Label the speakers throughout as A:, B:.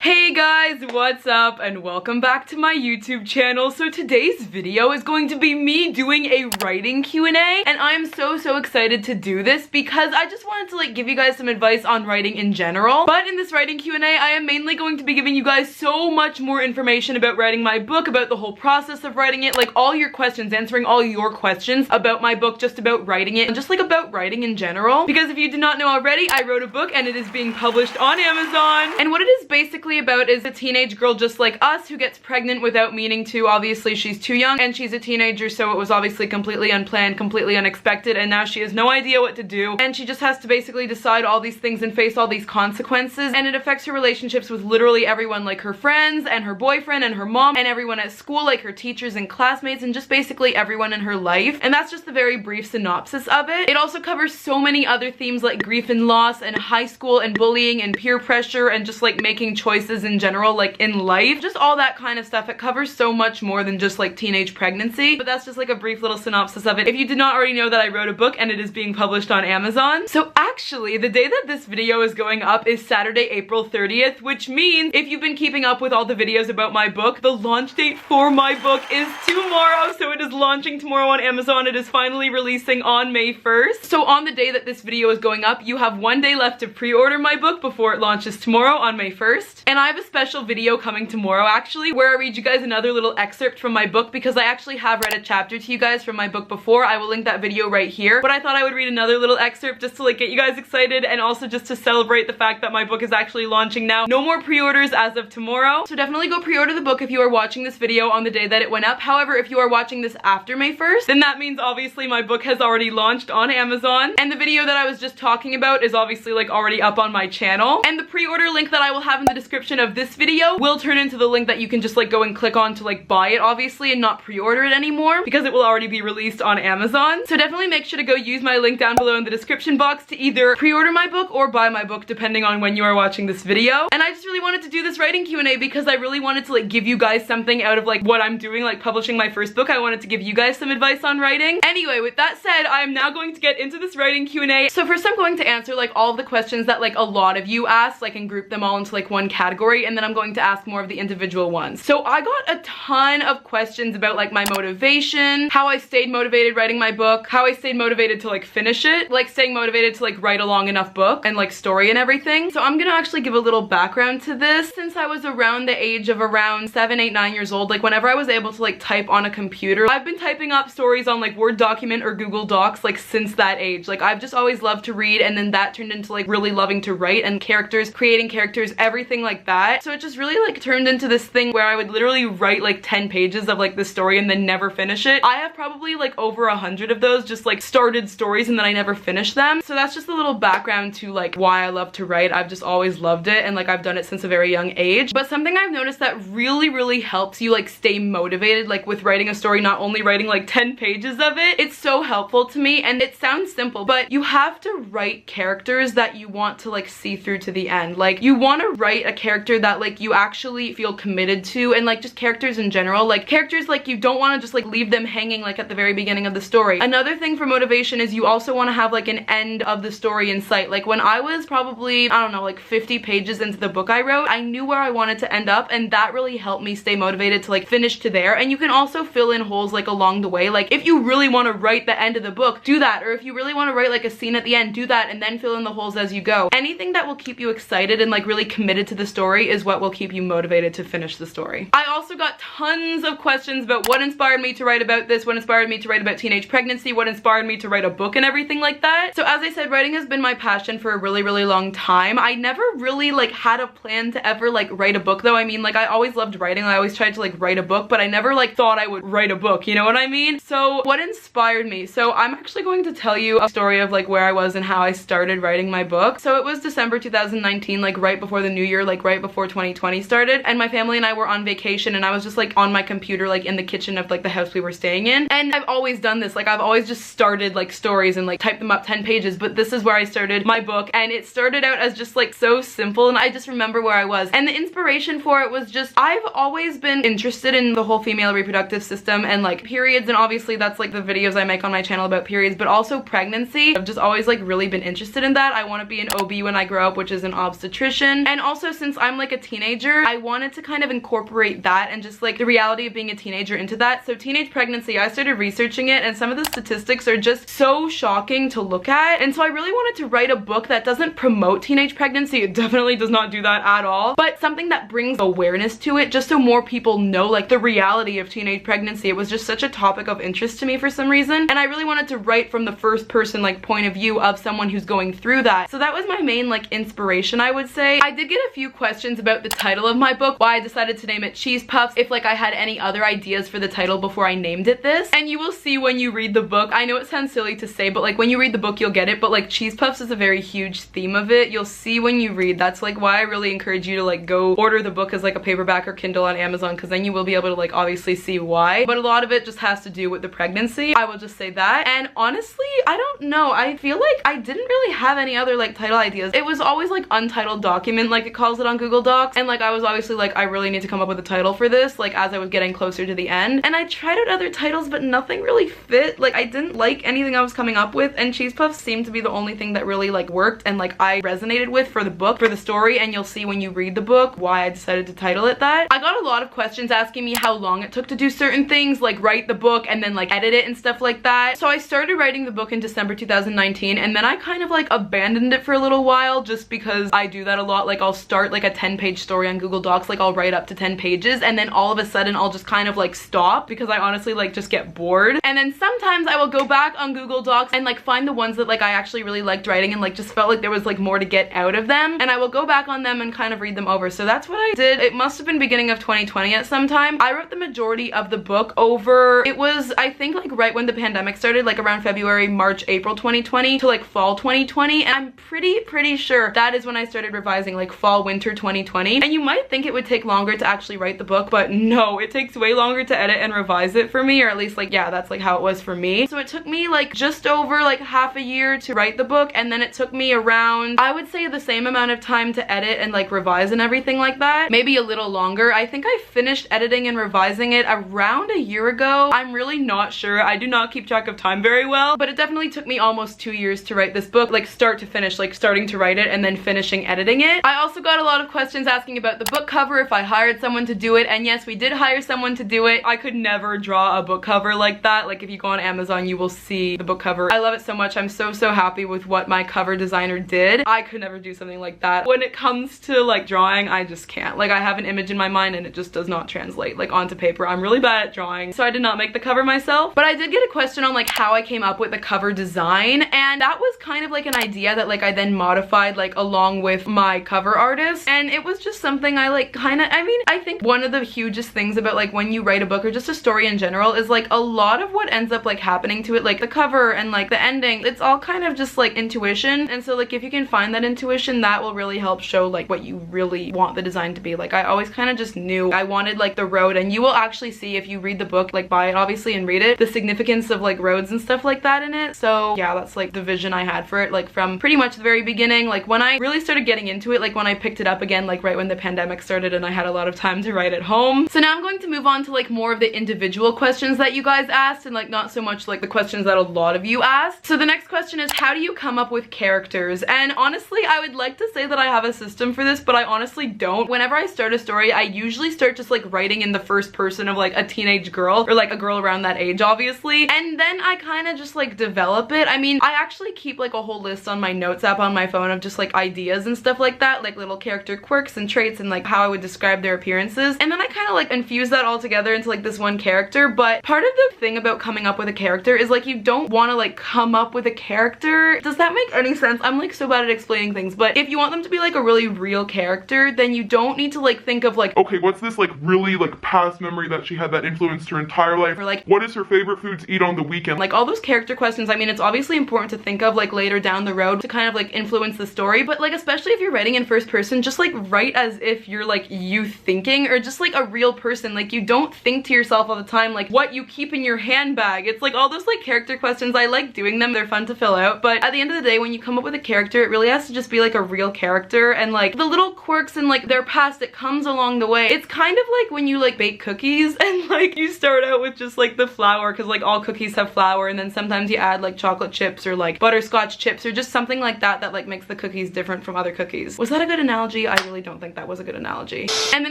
A: Hey guys, what's up and welcome back to my YouTube channel. So today's video is going to be me doing a writing Q&A, and I'm so excited to do this because I just wanted to give you guys some advice on writing in general. But in this writing Q&A, I am mainly going to be giving you guys so much more information about writing my book, about the whole process of writing it, all your questions, answering all your questions about my book, just about writing it, and just about writing in general. Because if you did not know already, I wrote a book and it is being published on Amazon. And what it is basically about is a teenage girl just like us who gets pregnant without meaning to. Obviously she's too young and she's a teenager, so it was obviously completely unplanned, completely unexpected, and now she has no idea what to do, and she just has to basically decide all these things and face all these consequences, and it affects her relationships with literally everyone, like her friends and her boyfriend and her mom and everyone at school, like her teachers and classmates and just basically everyone in her life. And that's just the very brief synopsis of it. It also covers so many other themes like grief and loss and high school and bullying and peer pressure and just making choices in general, in life, just all that kind of stuff. It covers so much more than just teenage pregnancy, but that's just a brief little synopsis of it if you did not already know that I wrote a book and it is being published on Amazon. So actually the day that this video is going up is Saturday, April 30th, which means if you've been keeping up with all the videos about my book, the launch date for my book is tomorrow. So it is launching tomorrow on Amazon. It is finally releasing on May 1st. So on the day that this video is going up, you have 1 day left to pre-order my book before it launches tomorrow on May 1st. And I have a special video coming tomorrow actually where I read you guys another little excerpt from my book, because I actually have read a chapter to you guys from my book before. I will link that video right here, but I thought I would read another little excerpt just to get you guys excited, and also just to celebrate the fact that my book is actually launching now. No more pre-orders as of tomorrow, so definitely go pre-order the book if you are watching this video on the day that it went up. However, if you are watching this after May 1st, then that means obviously my book has already launched on Amazon, and the video that I was just talking about is obviously already up on my channel, and the pre-order link that I will have in the description of this video will turn into the link that you can just go and click on to buy it obviously, and not pre-order it anymore because it will already be released on Amazon. So definitely make sure to go use my link down below in the description box to either pre-order my book or buy my book depending on when you are watching this video. And I just really wanted to do this writing Q&A because I really wanted to give you guys something out of what I'm doing, publishing my first book. I wanted to give you guys some advice on writing. Anyway, with that said, I am now going to get into this writing Q&A. So first I'm going to answer all of the questions that a lot of you asked, and group them all into one category, and then I'm going to ask more of the individual ones. So I got a ton of questions about my motivation, how I stayed motivated writing my book, how I stayed motivated to finish it, staying motivated to write a long enough book and story and everything. So I'm gonna actually give a little background to this. Since I was around the age of around 7, 8, 9 years old, whenever I was able to type on a computer, I've been typing up stories on Word document or Google Docs since that age. I've just always loved to read, and then that turned into really loving to write and characters, creating characters, everything like that. So it just really turned into this thing where I would literally write 10 pages of the story and then never finish it. I have probably over 100 of those just started stories and then I never finished them. So that's just a little background to why I love to write. I've just always loved it, and I've done it since a very young age. But something I've noticed that really helps you stay motivated with writing a story, not only writing 10 pages of it, it's so helpful to me. And it sounds simple, but you have to write characters that you want to see through to the end. You want to write a character that you actually feel committed to, and just characters in general, characters you don't want to just leave them hanging at the very beginning of the story. Another thing for motivation is you also want to have an end of the story in sight. When I was probably, I don't know, 50 pages into the book I wrote, I knew where I wanted to end up, and that really helped me stay motivated to finish to there. And you can also fill in holes along the way. If you really want to write the end of the book, do that. Or if you really want to write a scene at the end, do that, and then fill in the holes as you go. Anything that will keep you excited and really committed to the story is what will keep you motivated to finish the story. I also got tons of questions about what inspired me to write about this, what inspired me to write about teenage pregnancy, what inspired me to write a book and everything like that. So as I said, writing has been my passion for a really long time. I never really had a plan to ever write a book though. I mean, I always loved writing. I always tried to write a book, but I never thought I would write a book, you know what I mean? So what inspired me? So I'm actually going to tell you a story of where I was and how I started writing my book. So it was December 2019, right before the new year, right before 2020 started, and my family and I were on vacation, and I was just on my computer in the kitchen of the house we were staying in. And I've always done this, I've always just started stories and typed them up 10 pages, but this is where I started my book, and it started out as just so simple, and I just remember where I was. And the inspiration for it was just, I've always been interested in the whole female reproductive system and periods, and obviously that's the videos I make on my channel about periods, but also pregnancy. I've just always really been interested in that. I want to be an OB when I grow up, which is an obstetrician. And also, since I'm like a teenager, I wanted to kind of incorporate that and just like the reality of being a teenager into that. So teenage pregnancy, I started researching it, and some of the statistics are just so shocking to look at. And so I really wanted to write a book that doesn't promote teenage pregnancy. It definitely does not do that at all, but something that brings awareness to it just so more people know like the reality of teenage pregnancy. It was just such a topic of interest to me for some reason, and I really wanted to write from the first person like point of view of someone who's going through that. So that was my main like inspiration, I would say. I did get a few questions about the title of my book, why I decided to name it Cheese Puffs, if like I had any other ideas for the title before I named it this. And you will see when you read the book. I know it sounds silly to say, but like when you read the book you'll get it, but like Cheese Puffs is a very huge theme of it. You'll see when you read. That's like why I really encourage you to like go order the book as like a paperback or Kindle on Amazon, because then you will be able to like obviously see why. But a lot of it just has to do with the pregnancy. I will just say that. And honestly, I don't know. I feel like I didn't really have any other like title ideas. It was always like untitled document, like it calls it on Google Docs. And like I was obviously like, I really need to come up with a title for this, like as I was getting closer to the end. And I tried out other titles, but nothing really fit. Like I didn't like anything I was coming up with, and Cheese Puffs seemed to be the only thing that really like worked and like I resonated with for the book, for the story. And you'll see when you read the book why I decided to title it that. I got a lot of questions asking me how long it took to do certain things, like write the book and then like edit it and stuff like that. So I started writing the book in December 2019, and then I kind of like abandoned it for a little while just because I do that a lot. Like I'll start like a 10-page story on Google Docs, like I'll write up to 10 pages and then all of a sudden I'll just kind of like stop because I honestly like just get bored. And then sometimes I will go back on Google Docs and like find the ones that like I actually really liked writing and like just felt like there was like more to get out of them, and I will go back on them and kind of read them over. So that's what I did. It must have been beginning of 2020 at some time. I wrote the majority of the book over, it was I think like right when the pandemic started, like around February, March, April 2020 to like fall 2020, and I'm pretty sure that is when I started revising, like fall winter 2020. And you might think it would take longer to actually write the book, but no, it takes way longer to edit and revise it for me, or at least like yeah, that's like how it was for me. So it took me like just over like half a year to write the book, and then it took me around, I would say, the same amount of time to edit and like revise and everything like that, maybe a little longer. I think I finished editing and revising it around a year ago. I'm really not sure. I do not keep track of time very well, but it definitely took me almost 2 years to write this book, like start to finish, like starting to write it and then finishing editing it. I also got a lot of questions asking about the book cover, if I hired someone to do it, and yes, we did hire someone to do it. I could never draw a book cover like that. Like if you go on Amazon, you will see the book cover. I love it so much. I'm so happy with what my cover designer did. I could never do something like that. When it comes to like drawing, I just can't. Like I have an image in my mind and it just does not translate like onto paper. I'm really bad at drawing, so I did not make the cover myself. But I did get a question on like how I came up with the cover design, and that was kind of like an idea that like I then modified like along with my cover artist, and it was just something I like kind of, I mean, I think one of the hugest things about like when you write a book or just a story in general is like a lot of what ends up like happening to it, like the cover and like the ending, it's all kind of just like intuition. And so like if you can find that intuition, that will really help show like what you really want the design to be. Like I always kind of just knew I wanted like the road, and you will actually see if you read the book, like buy it obviously and read it, the significance of like roads and stuff like that in it. So yeah, that's like the vision I had for it, like from pretty much the very beginning. Like when I really started getting into it, like when I picked it up again, like right when the pandemic started and I had a lot of time to write at home. So now I'm going to move on to like more of the individual questions that you guys asked, and like not so much like the questions that a lot of you asked. So the next question is, how do you come up with characters? And honestly, I would like to say that I have a system for this, but I honestly don't. Whenever I start a story, I usually start just like writing in the first person of like a teenage girl, or like a girl around that age obviously, and then I kind of just like develop it. I mean, I actually keep like a whole list on my notes app on my phone of just like ideas and stuff like that, like little character quirks and traits and like how I would describe their appearances, and then I kind of like infuse that all together into like this one character. But part of the thing about coming up with a character is like you don't want to like come up with a character. Does that make any sense? I'm like so bad at explaining things, but if you want them to be like a really real character, then you don't need to like think of like,
B: okay, what's this like really like past memory that she had that influenced her entire life,
A: or like
B: what is her favorite food to eat on the weekend,
A: like all those character questions. I mean, it's obviously important to think of like later down the road to kind of like influence the story, but like especially if you're writing in first person, just like write as if you're like you thinking, or just like a real person. Like you don't think to yourself all the time like what you keep in your handbag. It's like all those like character questions. I like doing them, they're fun to fill out, but at the end of the day, when you come up with a character, it really has to just be like a real character, and like the little quirks and like their past, it comes along the way. It's kind of like when you like bake cookies and like you start out with just like the flour, because like all cookies have flour, and then sometimes you add like chocolate chips or like butterscotch chips or just something like that that like makes the cookies different from other cookies. Was that a good analogy? I really really don't think that was a good analogy. And the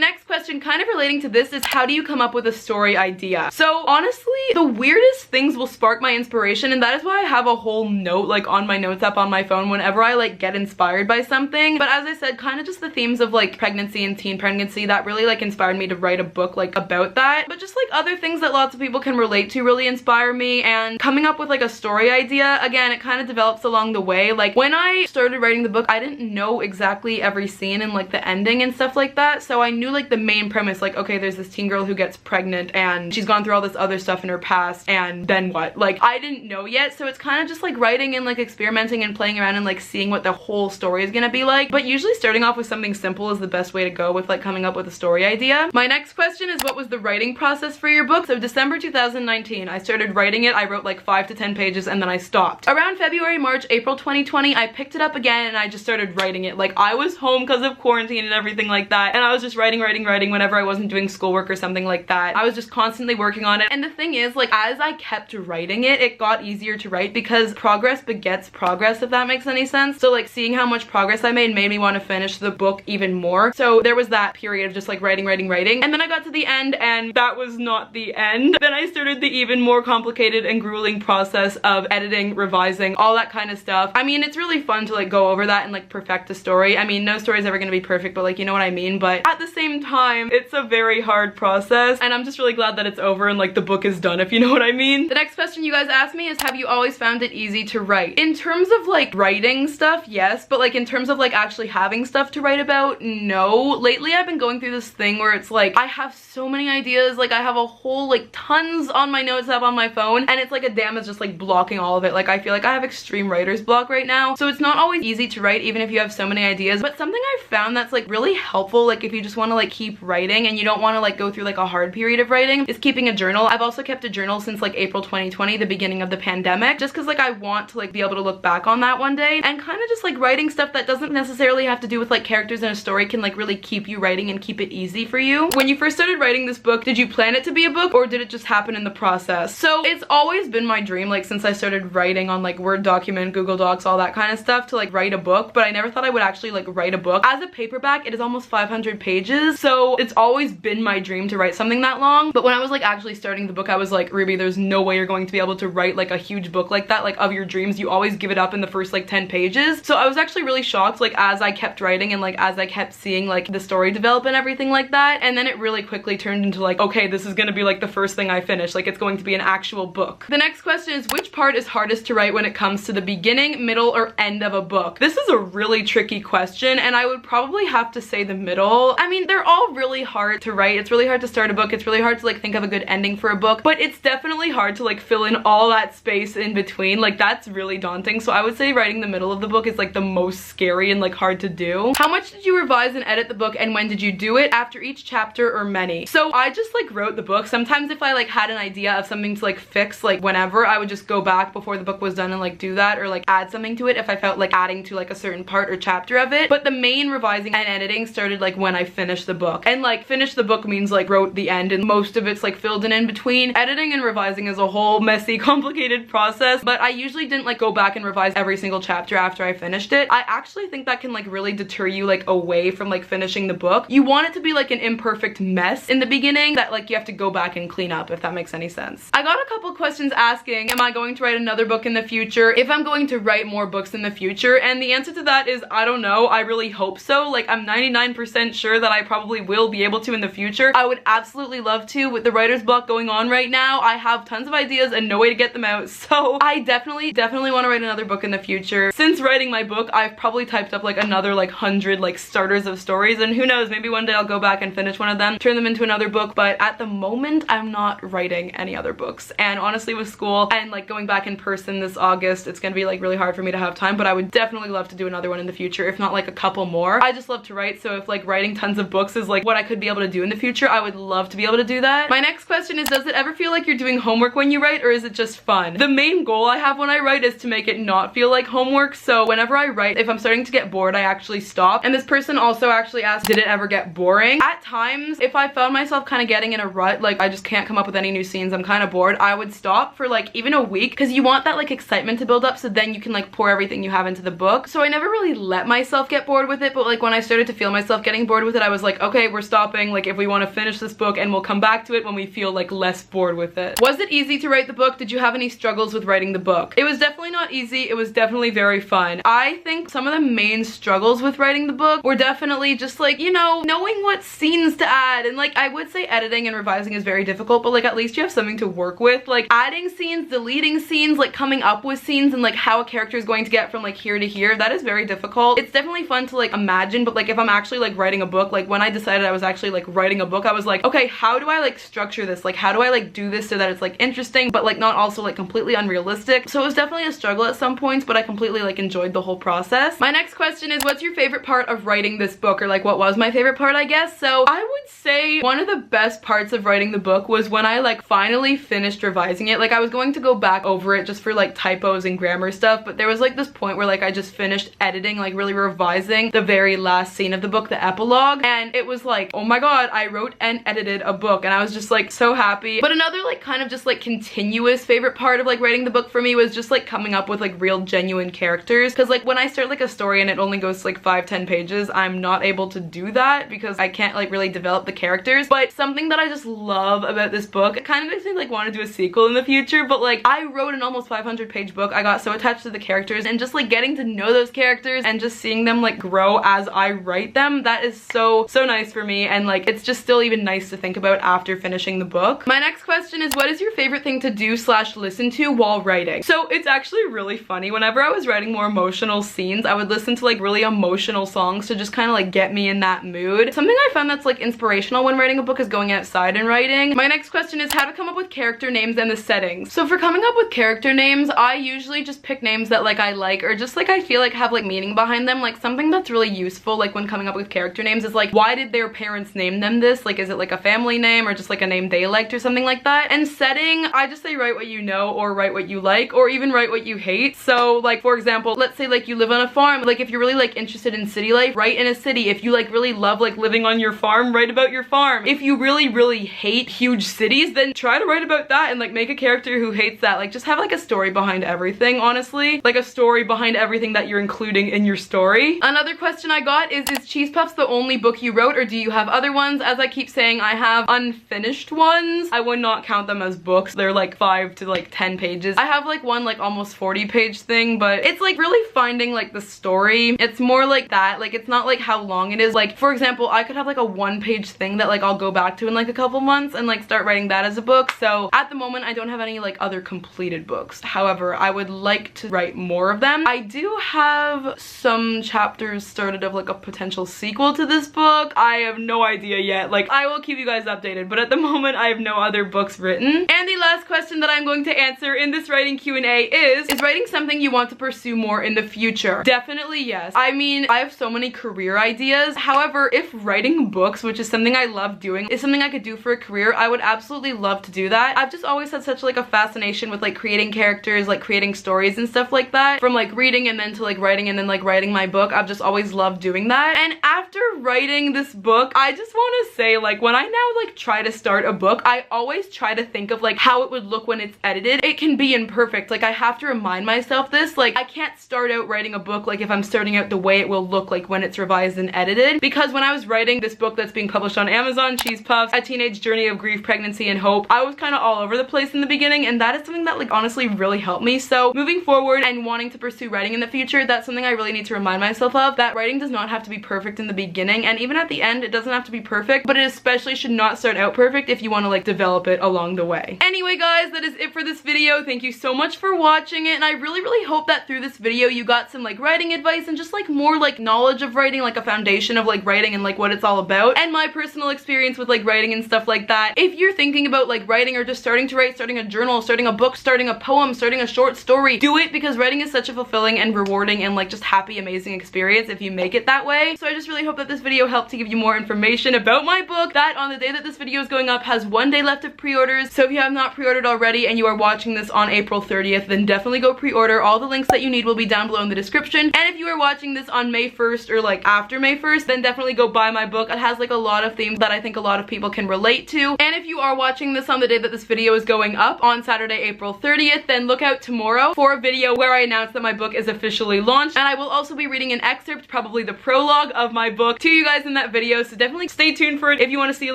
A: next question, kind of relating to this, is how do you come up with a story idea? So honestly, the weirdest things will spark my inspiration, and that is why I have a whole note like on my notes app on my phone whenever I like get inspired by something. But as I said, kind of just the themes of like pregnancy and teen pregnancy that really like inspired me to write a book like about that. But just like other things that lots of people can relate to really inspire me, and coming up with like a story idea, again, it kind of develops along the way. Like when I started writing the book, I didn't know exactly every scene and like the ending and stuff like that, so I knew like the main premise, like okay, there's this teen girl who gets pregnant and she's gone through all this other stuff in her past, and then what? Like I didn't know yet, so it's kind of just like writing and like experimenting and playing around and like seeing what the whole story is gonna be like. But usually starting off with something simple is the best way to go with like coming up with a story idea. My next question is, what was the writing process for your book? So December 2019, I started writing it. I wrote like 5 to 10 pages and then I stopped. Around February, March, April 2020, I picked it up again and I just started writing it. Like I was home because of quarantine and everything like that, and I was just writing whenever I wasn't doing schoolwork or something like that. I was just constantly working on it. And the thing is, like as I kept writing it, it got easier to write because progress begets progress, if that makes any sense. So like seeing how much progress I made me want to finish the book even more. So there was that period of just like writing, and then I got to the end and that was not the end. Then I started the even more complicated and grueling process of editing, revising, all that kind of stuff. I mean, it's really fun to like go over that and like perfect a story. I mean, no story is ever gonna be perfect, but like, you know what I mean? But at the same time, it's a very hard process, and I'm just really glad that it's over and like the book is done, if you know what I mean. The next question you guys asked me is, have you always found it easy to write? In terms of like writing stuff, yes, but like in terms of like actually having stuff to write about, no. Lately I've been going through this thing where it's like I have so many ideas, like I have a whole like tons on my notes app on my phone, and it's like a dam is just like blocking all of it. Like I feel like I have extreme writer's block right now, so it's not always easy to write even if you have so many ideas. But something I've found that's like really helpful, like if you just want to like keep writing and you don't want to like go through like a hard period of writing, is keeping a journal. I've also kept a journal since like April 2020, the beginning of the pandemic, just because like I want to like be able to look back on that one day, and kind of just like writing stuff that doesn't necessarily have to do with like characters in a story can like really keep you writing and keep it easy for you. When you first started writing this book, did you plan it to be a book or did it just happen in the process? So it's always been my dream, like since I started writing on like Word document, Google Docs, all that kind of stuff, to like write a book, but I never thought I would actually like write a book. As a paperback, it is almost 500 pages, so it's always been my dream to write something that long. But when I was like actually starting the book, I was like, Ruby, there's no way you're going to be able to write like a huge book like that, like of your dreams. You always give it up in the first like 10 pages. So I was actually really shocked, like as I kept writing and like as I kept seeing like the story develop and everything like that. And then it really quickly turned into like, okay, this is gonna be like the first thing I finish, like it's going to be an actual book. The next question is, which part is hardest to write when it comes to the beginning, middle, or end of a book? This is a really tricky question, and I would probably have to say the middle. I mean, they're all really hard to write. It's really hard to start a book. It's really hard to like think of a good ending for a book, but it's definitely hard to like fill in all that space in between. Like that's really daunting. So I would say writing the middle of the book is like the most scary and like hard to do. How much did you revise and edit the book, and when did you do it? After each chapter or many? So I just like wrote the book. Sometimes if I like had an idea of something to like fix, like whenever, I would just go back before the book was done and like do that, or like add something to it if I felt like adding to like a certain part or chapter of it. But the main revising and editing started like when I finished the book, and like finish the book means like wrote the end, and most of it's like filled in between. Editing and revising is a whole messy, complicated process, but I usually didn't like go back and revise every single chapter after I finished it. I actually think that can like really deter you like away from like finishing the book. You want it to be like an imperfect mess in the beginning that like you have to go back and clean up, if that makes any sense. I got a couple questions asking, am I going to write another book in the future? If I'm going to write more books in the future, and the answer to that is I don't know. I really hope so. Like I'm 99% sure that I probably will be able to in the future. I would absolutely love to. With the writer's block going on right now, I have tons of ideas and no way to get them out, so I definitely want to write another book in the future. Since writing my book, I've probably typed up like another like 100 like starters of stories, and who knows, maybe one day I'll go back and finish one of them, turn them into another book. But at the moment, I'm not writing any other books, and honestly with school and like going back in person this August, it's gonna be like really hard for me to have time. But I would definitely love to do another one in the future, if not like a couple more. I just love to write, so if like writing tons of books is like what I could be able to do in the future, I would love to be able to do that. My next question is, does it ever feel like you're doing homework when you write, or is it just fun? The main goal I have when I write is to make it not feel like homework. So whenever I write, if I'm starting to get bored, I actually stop. And this person also actually asked, did it ever get boring? At times, if I found myself kind of getting in a rut, like I just can't come up with any new scenes, I'm kind of bored, I would stop for like even a week, because you want that like excitement to build up, so then you can like pour everything you have into the book. So I never really let myself get bored with it, but like when I started to feel myself getting bored with it, I was like, okay, we're stopping, like if we want to finish this book, and we'll come back to it when we feel like less bored with it. Was it easy to write the book? Did you have any struggles with writing the book? It was definitely not easy. It was definitely very fun. I think some of the main struggles with writing the book were definitely just like, you know, knowing what scenes to add, and like I would say editing and revising is very difficult, but like at least you have something to work with. Like adding scenes, deleting scenes, like coming up with scenes, and like how a character is going to get from like here to here, that is very difficult. It's definitely fun to like imagine, but like if I'm actually like writing a book, like when I decided I was actually like writing a book, I was like, okay, how do I like structure this? Like how do I like do this so that it's like interesting but like not also like completely unrealistic? So it was definitely a struggle at some points, but I completely like enjoyed the whole process. My next question is, what's your favorite part of writing this book? Or like what was my favorite part, I guess? So I would say one of the best parts of writing the book was when I like finally finished revising it. Like I was going to go back over it just for like typos and grammar stuff, but there was like this point where like I just finished editing, like really revising the very last scene of the book, the epilogue, and it was like, oh my god, I wrote and edited a book, and I was just like so happy. But another like kind of just like continuous favorite part of like writing the book for me was just like coming up with like real genuine characters, because like when I start like a story and it only goes to like 5-10 pages, I'm not able to do that because I can't like really develop the characters. But something that I just love about this book, it kind of makes me like want to do a sequel in the future, but like I wrote an almost 500-page book. I got so attached to the characters, and just like getting to know those characters and just seeing them like grow as I write them, that is so nice for me, and like it's just still even nice to think about after finishing the book. My next question is, what is your favorite thing to do / listen to while writing? So it's actually really funny. Whenever I was writing more emotional scenes, I would listen to like really emotional songs to just kind of like get me in that mood. Something I found that's like inspirational when writing a book is going outside and writing. My next question is how to come up with character names and the settings. So for coming up with character names, I usually just pick names that like I like, or just like I feel like have like meaning behind them. Like something that's really useful like when coming up with character names is like, why did their parents name them this? Like is it like a family name or just like a name they liked or something like that? And setting, I just say write what you know, or write what you like, or even write what you hate. So like for example, let's say like you live on a farm, like if you're really like interested in city life, write in a city. If you like really love like living on your farm, write about your farm. If you really hate huge cities, then try to write about that and like make a character who hates that. Like just have like a story behind everything, honestly. Like a story behind everything that you're including in your story. Another question I got is Cheese Puffs the only book you wrote, or do you have other ones? As I keep saying, I have unfinished ones. I would not count them as books. They're like 5 to like 10 pages. I have like one like almost 40-page thing, but it's like really finding like the story. It's more like that. Like it's not like how long it is. Like for example, I could have like a 1-page thing that like I'll go back to in like a couple months and like start writing that as a book. So at the moment I don't have any like other completed books. However, I would like to write more of them. I do have some chapters started of like a potential sequel to this book. I have no idea yet. Like I will keep you guys updated, but at the moment I have no other books written. And the last question that I'm going to answer in this writing Q&A is writing something you want to pursue more in the future? Definitely yes. I mean, I have so many career ideas. However, if writing books, which is something I love doing, is something I could do for a career, I would absolutely love to do that. I've just always had such like a fascination with like creating characters, like creating stories and stuff like that. From like reading and then to like writing and then like writing my book. I've just always loved doing that. And after writing this book, I just want to say like when I now like try to start a book, I always try to think of like how it would look when it's edited. It can be imperfect. Like I have to remind myself this. Like I can't start out writing a book like if I'm starting out the way it will look like when it's revised and edited. Because when I was writing this book that's being published on Amazon, Cheese Puffs, A Teenage Journey of Grief, Pregnancy, and Hope, I was kind of all over the place in the beginning, and that is something that like honestly really helped me. So moving forward and wanting to pursue writing in the future, that's something I really need to remind myself of, that writing does not have to be perfect in the beginning, and even at the end it doesn't have to be perfect, but it especially should not start out perfect if you want to like develop it along the way. Anyway guys, that is it for this video. Thank you so much for watching it, and I really hope that through this video you got some like writing advice and just like more like knowledge of writing, like a foundation of like writing and like what it's all about, and my personal experience with like writing and stuff like that. If you're thinking about like writing or just starting to write, starting a journal, starting a book, starting a poem, starting a short story, do it, because writing is such a fulfilling and rewarding and like just happy, amazing experience if you make it that way. So I just really hope that this video helped to give you more information about my book, that on the day that this video is going up has 1 day left of pre-orders. So if you have not pre-ordered already and you are watching this on April 30th, then definitely go pre-order. All the links that you need will be down below in the description. And if you are watching this on May 1st or like after May 1st, then definitely go buy my book. It has like a lot of themes that I think a lot of people can relate to. And if you are watching this on the day that this video is going up on Saturday, April 30th, then look out tomorrow for a video where I announce that my book is officially launched. And I will also be reading an excerpt, probably the prologue of my book to you guys in that video, so definitely stay tuned for it if you want to see a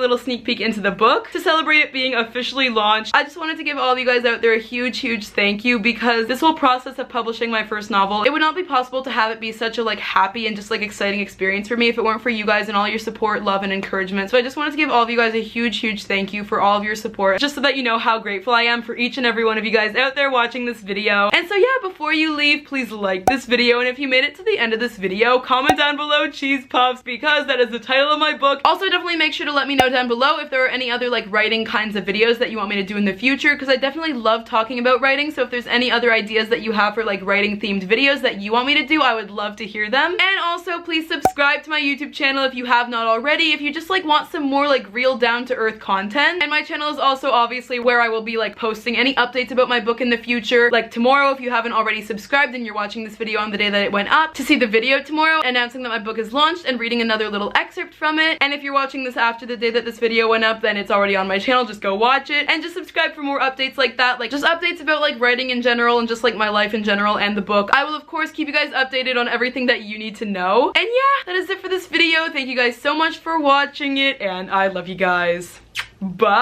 A: little sneak peek into the book. To celebrate it being officially launched, I just wanted to give all of you guys out there a huge thank you, because this whole process of publishing my first novel, it would not be possible to have it be such a like happy and just like exciting experience for me if it weren't for you guys and all your support, love, and encouragement. So I just wanted to give all of you guys a huge thank you for all of your support, just so that you know how grateful I am for each and every one of you guys out there watching this video. And so yeah, before you leave, please like this video, and if you made it to the end of this video, comment down below cheese puffs, because that is the title of my book. Also, definitely make sure to let me know down below if there are any other like writing kinds of videos that you want me to do in the future, because I definitely love talking about writing. So if there's any other ideas that you have for like writing themed videos that you want me to do, I would love to hear them. And also, please subscribe to my YouTube channel if you have not already, if you just like want some more like real down-to-earth content. And my channel is also obviously where I will be like posting any updates about my book in the future. Like tomorrow, if you haven't already subscribed and you're watching this video on the day that it went up, to see the video tomorrow announcing that my book is launched and reading another little excerpt from it. And if you're watching this after the day that this video went up, then it's already on my channel. Just go watch it and just subscribe for more updates like that, like just updates about like writing in general and just like my life in general and the book. I will of course keep you guys updated on everything that you need to know. And yeah, that is it for this video. Thank you guys so much for watching it, and I love you guys. Bye!